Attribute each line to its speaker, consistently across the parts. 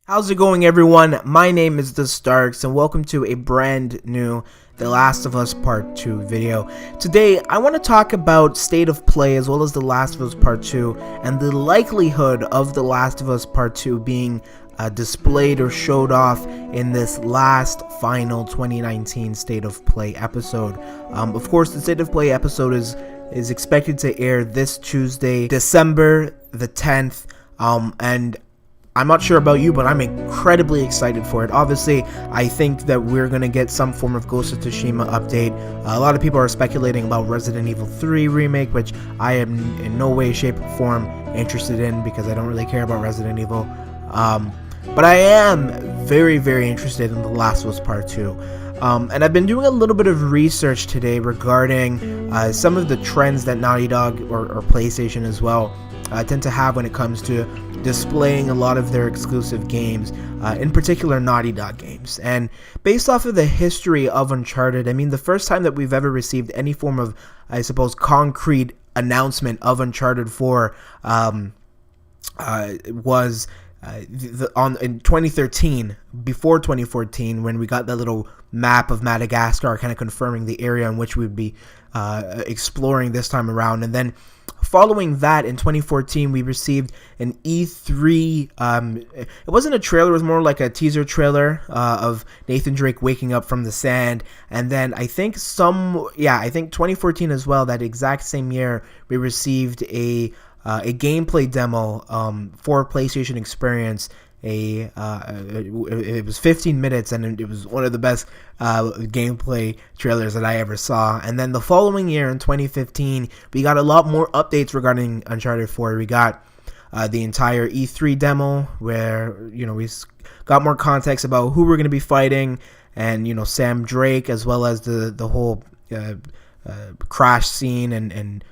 Speaker 1: How's it going, everyone? My name is TheStarkz, and welcome to a brand new The Last of Us Part 2 video. Today, I want to talk about State of Play as well as The Last of Us Part 2 and the likelihood of The Last of Us Part 2 being displayed or showed off in this last final 2019 State of Play episode. Of course, the State of Play episode is expected to air this Tuesday, December the 10th, and I'm not sure about you, but I'm incredibly excited for it. Obviously, I think that we're going to get some form of Ghost of Tsushima update. A lot of people are speculating about Resident Evil 3 remake, which I am in no way, shape, or form interested in because I don't really care about Resident Evil. But I am very, very interested in The Last of Us Part 2. And I've been doing a little bit of research today regarding some of the trends that Naughty Dog or PlayStation as well tend to have when it comes to displaying a lot of their exclusive games, in particular Naughty Dog games. And based off of the history of Uncharted, I mean, the first time that we've ever received any form of, I suppose, concrete announcement of Uncharted 4 was in 2013, before 2014, when we got that little map of Madagascar kind of confirming the area in which we'd be exploring this time around. And then following that, in 2014, we received an E3, it wasn't a trailer, it was more like a teaser trailer of Nathan Drake waking up from the sand. And then I think 2014 as well, that exact same year, we received a gameplay demo for PlayStation Experience. It was 15 minutes, and it was one of the best gameplay trailers that I ever saw. And then the following year, in 2015, we got a lot more updates regarding Uncharted 4. We got the entire E3 demo, where we got more context about who we're going to be fighting, and Sam Drake, as well as the whole crash scene and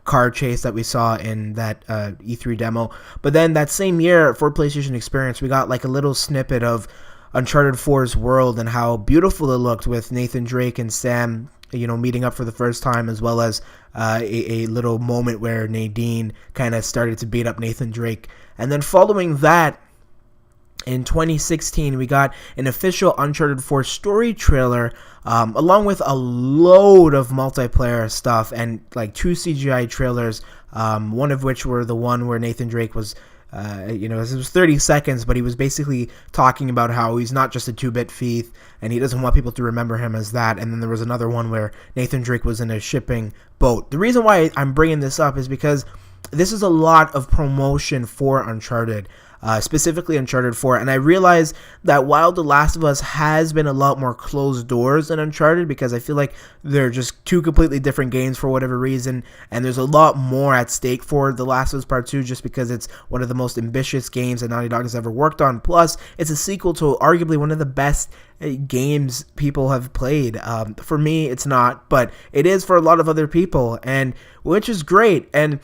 Speaker 1: car chase that we saw in that E3 demo. But then that same year for PlayStation Experience, we got like a little snippet of Uncharted 4's world and how beautiful it looked, with Nathan Drake and Sam meeting up for the first time, as well as a little moment where Nadine kind of started to beat up Nathan Drake. And then following that, in 2016, we got an official Uncharted 4 story trailer, along with a load of multiplayer stuff and like 2 CGI trailers, one of which were the one where Nathan Drake was, it was 30 seconds, but he was basically talking about how he's not just a 2-bit thief, and he doesn't want people to remember him as that. And then there was another one where Nathan Drake was in a shipping boat. The reason why I'm bringing this up is because this is a lot of promotion for Uncharted. Specifically Uncharted 4, and I realize that while The Last of Us has been a lot more closed doors than Uncharted, because I feel like they're just two completely different games for whatever reason, and there's a lot more at stake for The Last of Us Part 2 just because it's one of the most ambitious games that Naughty Dog has ever worked on, plus it's a sequel to arguably one of the best games people have played. For me, it's not, but it is for a lot of other people, and which is great. And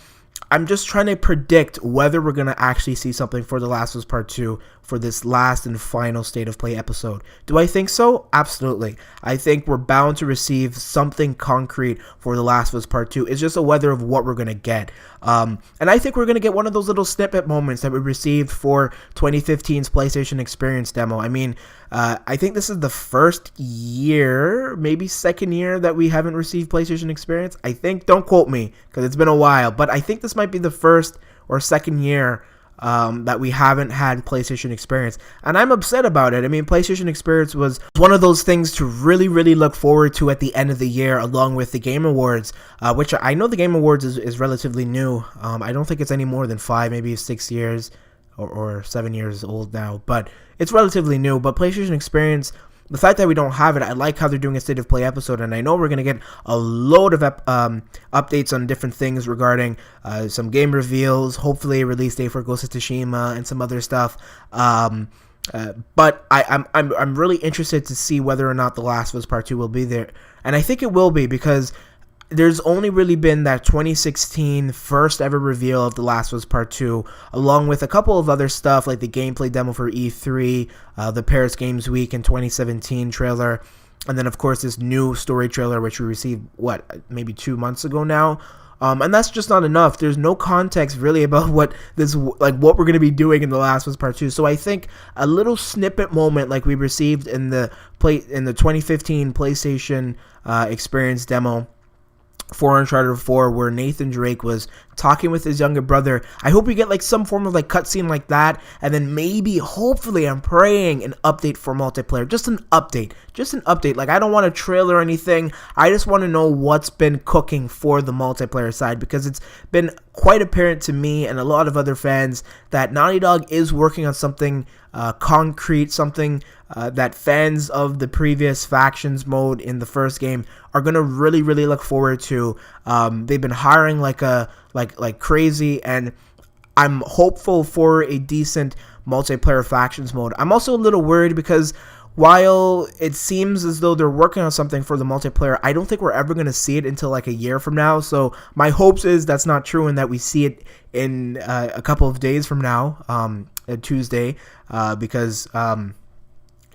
Speaker 1: I'm just trying to predict whether we're going to actually see something for The Last of Us Part 2 for this last and final State of Play episode. Do I think so? Absolutely. I think we're bound to receive something concrete for The Last of Us Part 2. It's just a whether of what we're going to get. And I think we're going to get one of those little snippet moments that we received for 2015's PlayStation Experience demo. I mean, I think this is the first year, maybe second year, that we haven't received PlayStation Experience. I think, don't quote me, because it's been a while, but I think this might be the first or second year that we haven't had PlayStation Experience, and I'm upset about it. I mean, PlayStation Experience was one of those things to really, really look forward to at the end of the year, along with the Game Awards, which I know the Game Awards is relatively new. I don't think it's any more than 5, maybe 6 years or 7 years old now, but it's relatively new. But PlayStation Experience, the fact that we don't have it, I like how they're doing a State of Play episode, and I know we're going to get a load of updates on different things regarding some game reveals, hopefully a release date for Ghost of Tsushima, and some other stuff. But I'm really interested to see whether or not The Last of Us Part 2 will be there, and I think it will be, because there's only really been that 2016 first ever reveal of The Last of Us Part 2, along with a couple of other stuff like the gameplay demo for E3, the Paris Games Week in 2017 trailer, and then of course this new story trailer which we received, maybe 2 months ago now, And that's just not enough. There's no context really about what what we're gonna be doing in The Last of Us Part 2. So I think a little snippet moment like we received in the 2015 PlayStation experience demo for Uncharted 4, where Nathan Drake was talking with his younger brother. I hope we get like some form of like cutscene like that, and then maybe, hopefully, I'm praying an update for multiplayer. Just an update. Like, I don't want a trailer or anything. I just want to know what's been cooking for the multiplayer side, because it's been quite apparent to me and a lot of other fans that Naughty Dog is working on something concrete, something that fans of the previous factions mode in the first game are gonna really look forward to. They've been hiring like crazy, and I'm hopeful for a decent multiplayer factions mode. I'm also a little worried because while it seems as though they're working on something for the multiplayer, I don't think we're ever going to see it until like a year from now. So my hopes is that's not true and that we see it in a couple of days from now, Tuesday, because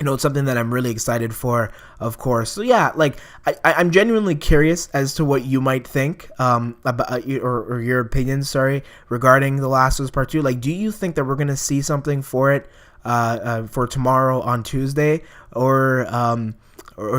Speaker 1: it's something that I'm really excited for, of course. So yeah, like I'm genuinely curious as to what you might think about or your opinions, regarding The Last of Us Part 2. Like, do you think that we're gonna see something for it for tomorrow on Tuesday, or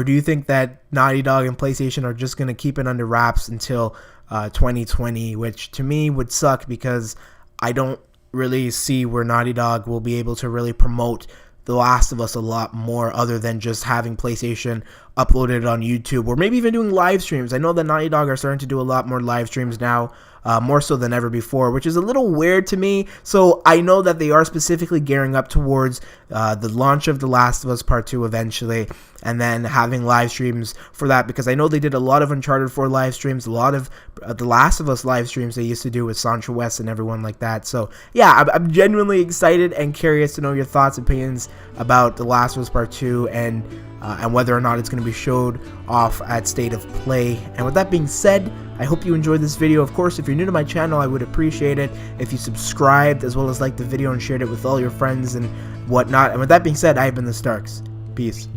Speaker 1: do you think that Naughty Dog and PlayStation are just gonna keep it under wraps until 2020, which to me would suck because I don't really see where Naughty Dog will be able to really promote The Last of Us a lot more, other than just having PlayStation upload it on YouTube, or maybe even doing live streams. I know that Naughty Dog are starting to do a lot more live streams now, more so than ever before, which is a little weird to me. So I know that they are specifically gearing up towards the launch of The Last of Us Part 2 eventually, and then having live streams for that, because I know they did a lot of Uncharted 4 live streams, a lot of The Last of Us live streams they used to do with Sancho West and everyone like that. So yeah, I'm genuinely excited and curious to know your thoughts, opinions about The Last of Us Part 2, and whether or not it's going to be showed off at State of Play. And with that being said, I hope you enjoyed this video. Of course, if you're new to my channel, I would appreciate it if you subscribed, as well as liked the video and shared it with all your friends and whatnot. And with that being said, I've been TheStarkz. Peace.